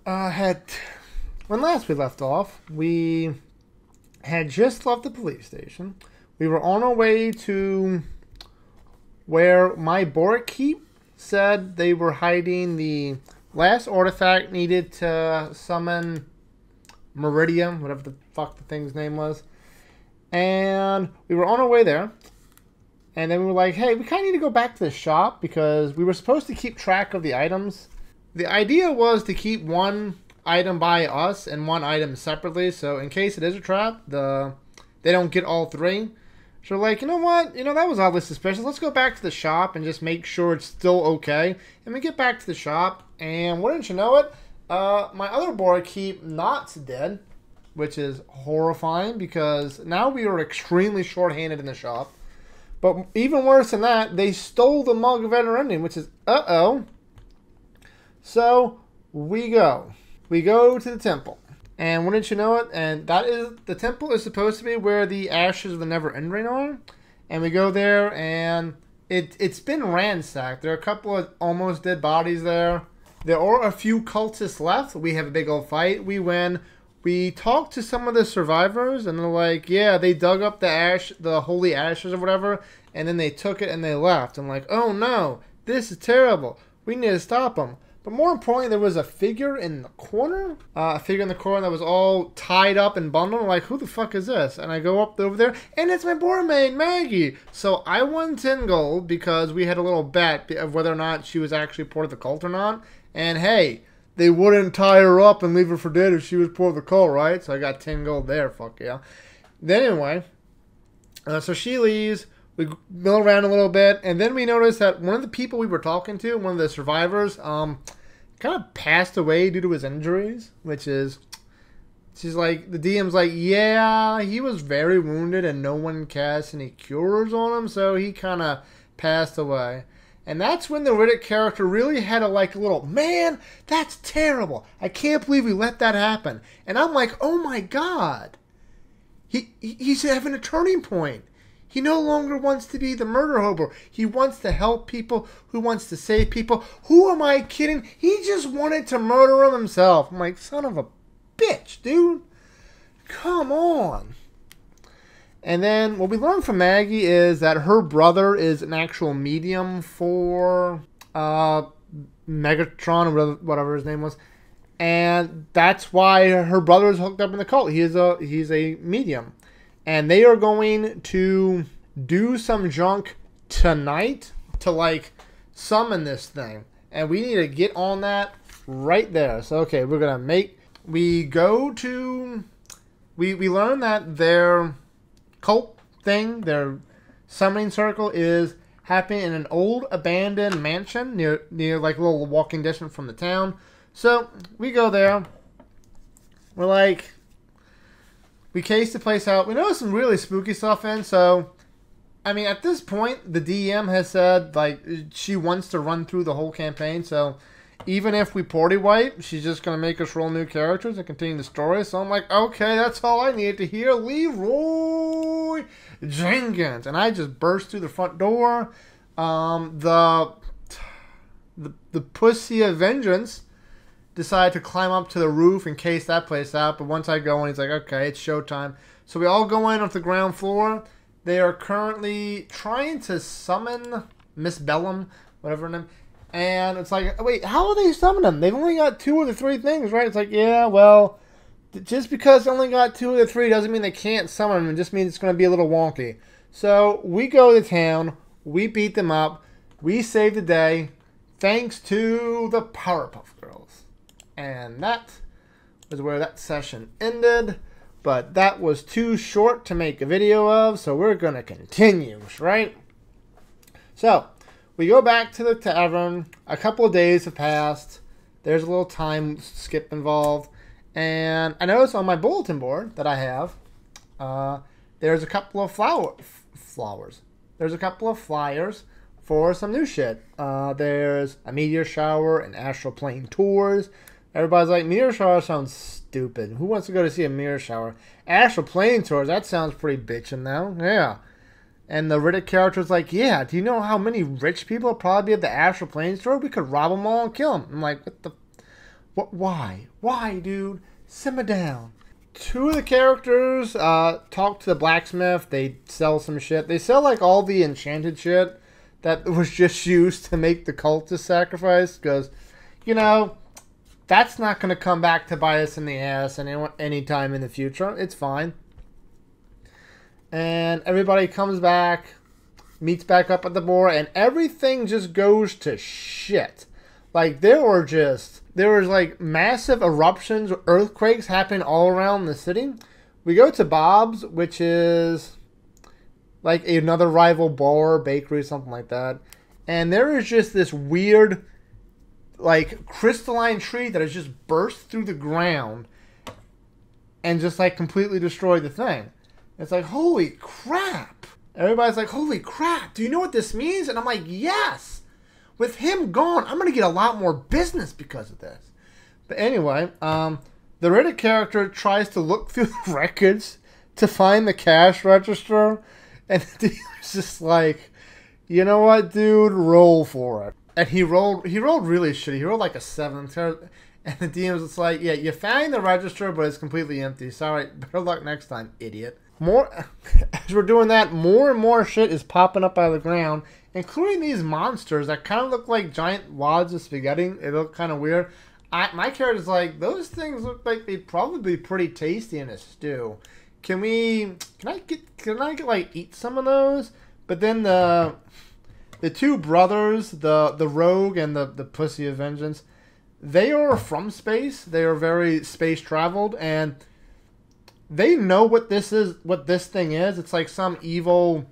Had when last we left off, we had just left the police station. We were on our way to where my Keep said they were hiding the last artifact needed to summon Meridian, whatever the fuck the thing's name was. And we were on our way there. And then we were like, hey, we kind of need to go back to the shop because we were supposed to keep track of the items. The idea was to keep one item by us and one item separately. So in case it is a trap, they don't get all three. So we're like, you know what? You know, that was oddly suspicious. Let's go back to the shop and just make sure it's still okay. And we get back to the shop, and wouldn't you know it, my other Keep Not's dead, which is horrifying because now we are extremely short-handed in the shop. But even worse than that, they stole the mug of Ending, which is uh-oh. So we go to the temple. And wouldn't you know it, and that is, the temple is supposed to be where the ashes of the Never Ending are. And we go there, and it's been ransacked. There are a couple of almost dead bodies there. There are a few cultists left. We have a big old fight. We win. We talked to some of the survivors, and they're like, yeah, they dug up the holy ashes or whatever, and then they took it and they left. I'm like, oh no, this is terrible. We need to stop them. But more importantly, there was a figure in the corner. That was all tied up and bundled. I'm like, who the fuck is this? And I go up over there, and it's my barmaid, Maggie. So I won 10 gold because we had a little bet of whether or not she was actually part of the cult or not. And hey, they wouldn't tie her up and leave her for dead if she was part of the cult, right? So I got 10 gold there, fuck yeah. Then anyway, so she leaves. We mill around a little bit, and then we noticed that one of the people we were talking to, one of the survivors, kind of passed away due to his injuries, which is, she's like, the DM's like, yeah, he was very wounded and no one cast any cures on him, so he kind of passed away. And that's when the Reddit character really had a little, man, that's terrible. I can't believe we let that happen. And I'm like, oh my god. He's having a turning point. He no longer wants to be the murder hobo. He wants to help people, who wants to save people. Who am I kidding? He just wanted to murder him himself. I'm like, son of a bitch, dude. Come on. And then what we learned from Maggie is that her brother is an actual medium for Megatron or whatever his name was. And that's why her brother is hooked up in the cult. He's a medium. And they are going to do some junk tonight to summon this thing. And we need to get on that right there. So okay, we're gonna we learn that their cult thing, their summoning circle, is happening in an old abandoned mansion near like a little walking distance from the town. So we go there. We're like, we case the place out. We noticed some really spooky stuff in. So, I mean, at this point, the DM has said, she wants to run through the whole campaign. So, even if we party wipe, she's just going to make us roll new characters and continue the story. So, I'm like, okay, that's all I needed to hear. Leroy Jenkins. And I just burst through the front door. The pussy of vengeance decided to climb up to the roof and case that place out. But once I go in, he's like, okay, it's showtime. So we all go in off the ground floor. They are currently trying to summon Miss Bellum, whatever her name. And it's like, wait, how are they summoning them? They've only got 2 of the 3 things, right? It's like, yeah, well, just because they only got 2 of the 3 doesn't mean they can't summon them. It just means it's going to be a little wonky. So we go to town. We beat them up. We save the day thanks to the Powerpuff Girls. And that was where that session ended. But that was too short to make a video of, so we're going to continue, right? So, we go back to the tavern. A couple of days have passed. There's a little time skip involved. And I noticed on my bulletin board that I have, there's a couple of flowers. There's a couple of flyers for some new shit. There's a meteor shower and astral plane tours. Everybody's like, meteor shower sounds stupid. Who wants to go to see a meteor shower? Astral plane tours, that sounds pretty bitchin' now. Yeah. And the Reddit character's like, yeah, do you know how many rich people probably be at the astral plane store? We could rob them all and kill them. I'm like, What? Why? Why, dude? Simmer down. Two of the characters talk to the blacksmith. They sell some shit. They sell like all the enchanted shit that was just used to make the cultist sacrifice. Because, you know, that's not going to come back to bite us in the ass anytime in the future. It's fine. And everybody comes back, meets back up at the boar, and everything just goes to shit. Like, there was like massive eruptions, earthquakes happening all around the city. We go to Bob's, which is like another rival bar, bakery, something like that. And there is just this weird, like, crystalline tree that has just burst through the ground and just like completely destroyed the thing. It's like, holy crap. Everybody's like, holy crap, do you know what this means? And I'm like, yes. With him gone, I'm going to get a lot more business because of this. But anyway, the Reddit character tries to look through the records to find the cash register. And the dealer's just like, you know what, dude, roll for it. And he rolled really shitty. He rolled like a 7. And the DM's just like, yeah, you found the register, but it's completely empty. Sorry, better luck next time, idiot. As we're doing that, more and more shit is popping up out of the ground, including these monsters that kind of look like giant wads of spaghetti. They look kind of weird. My character's like, those things look like they'd probably be pretty tasty in a stew. Can I like eat some of those? But then the two brothers, the rogue and the pussy of vengeance, they are from space. They are very space traveled, and they know what this thing is. It's like some evil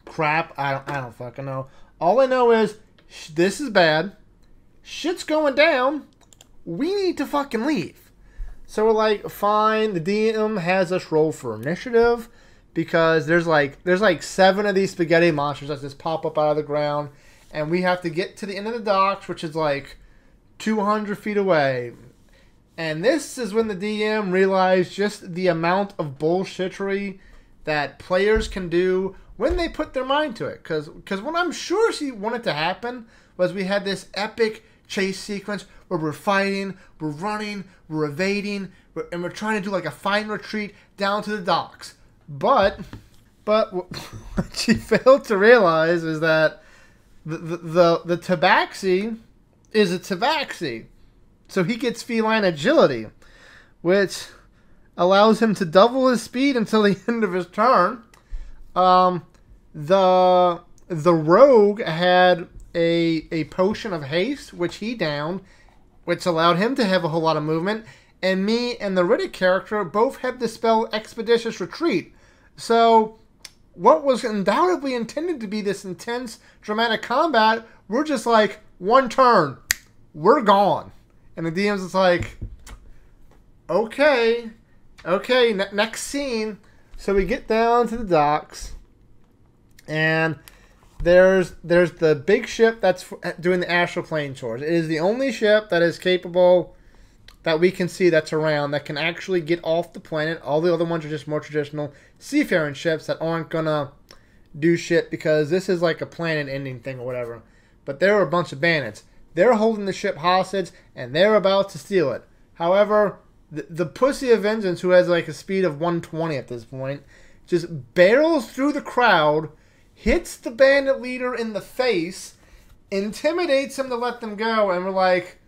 crap. I don't fucking know. All I know is this is bad. Shit's going down. We need to fucking leave. So we're like, fine. The DM has us roll for initiative because there's like 7 of these spaghetti monsters that just pop up out of the ground, and we have to get to the end of the docks, which is like 200 feet away. And this is when the DM realized just the amount of bullshittery that players can do when they put their mind to it. Because what I'm sure she wanted to happen was we had this epic chase sequence where we're fighting, we're running, we're evading, and we're trying to do like a fine retreat down to the docks. But what she failed to realize is that the tabaxi is a tabaxi. So he gets feline agility, which allows him to double his speed until the end of his turn. The rogue had a potion of haste, which he downed, which allowed him to have a whole lot of movement. And me and the Riddick character both had the spell Expeditious Retreat. So what was undoubtedly intended to be this intense, dramatic combat, we're just like, one turn, we're gone. And the DM's is like, okay, next scene. So we get down to the docks, and there's the big ship that's doing the astral plane chores. It is the only ship that is capable, that we can see that's around, that can actually get off the planet. All the other ones are just more traditional seafaring ships that aren't gonna do shit because this is like a planet-ending thing or whatever. But there are a bunch of bandits. They're holding the ship hostage, and they're about to steal it. However, the pussy of vengeance, who has like a speed of 120 at this point, just barrels through the crowd, hits the bandit leader in the face, intimidates him to let them go, and they're like,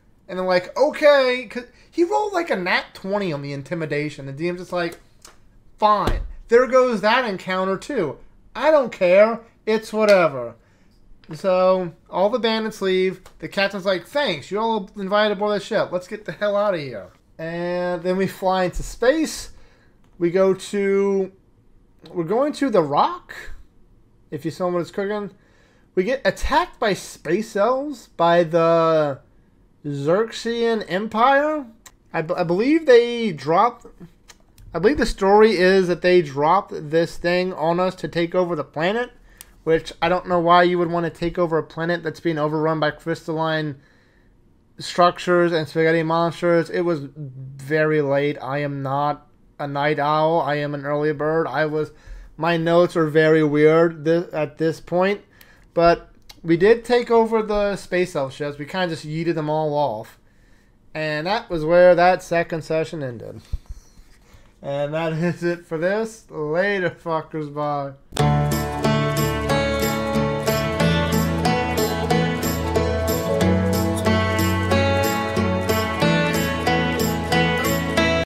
okay, 'cause he rolled like a nat 20 on the intimidation. The DM's just like, fine, there goes that encounter too. I don't care, it's whatever. So, all the bandits leave. The captain's like, thanks, you're all invited aboard the ship. Let's get the hell out of here. And then we fly into space. We're going to the Rock, if you saw what it's cooking. We get attacked by space elves by the Xerxian Empire. I believe they dropped... I believe the story is that they dropped this thing on us to take over the planet. Which, I don't know why you would want to take over a planet that's being overrun by crystalline structures and spaghetti monsters. It was very late. I am not a night owl. I am an early bird. My notes are very weird at this point. But we did take over the space elf ships. We kind of just yeeted them all off. And that was where that second session ended. And that is it for this. Later, fuckers. Bye.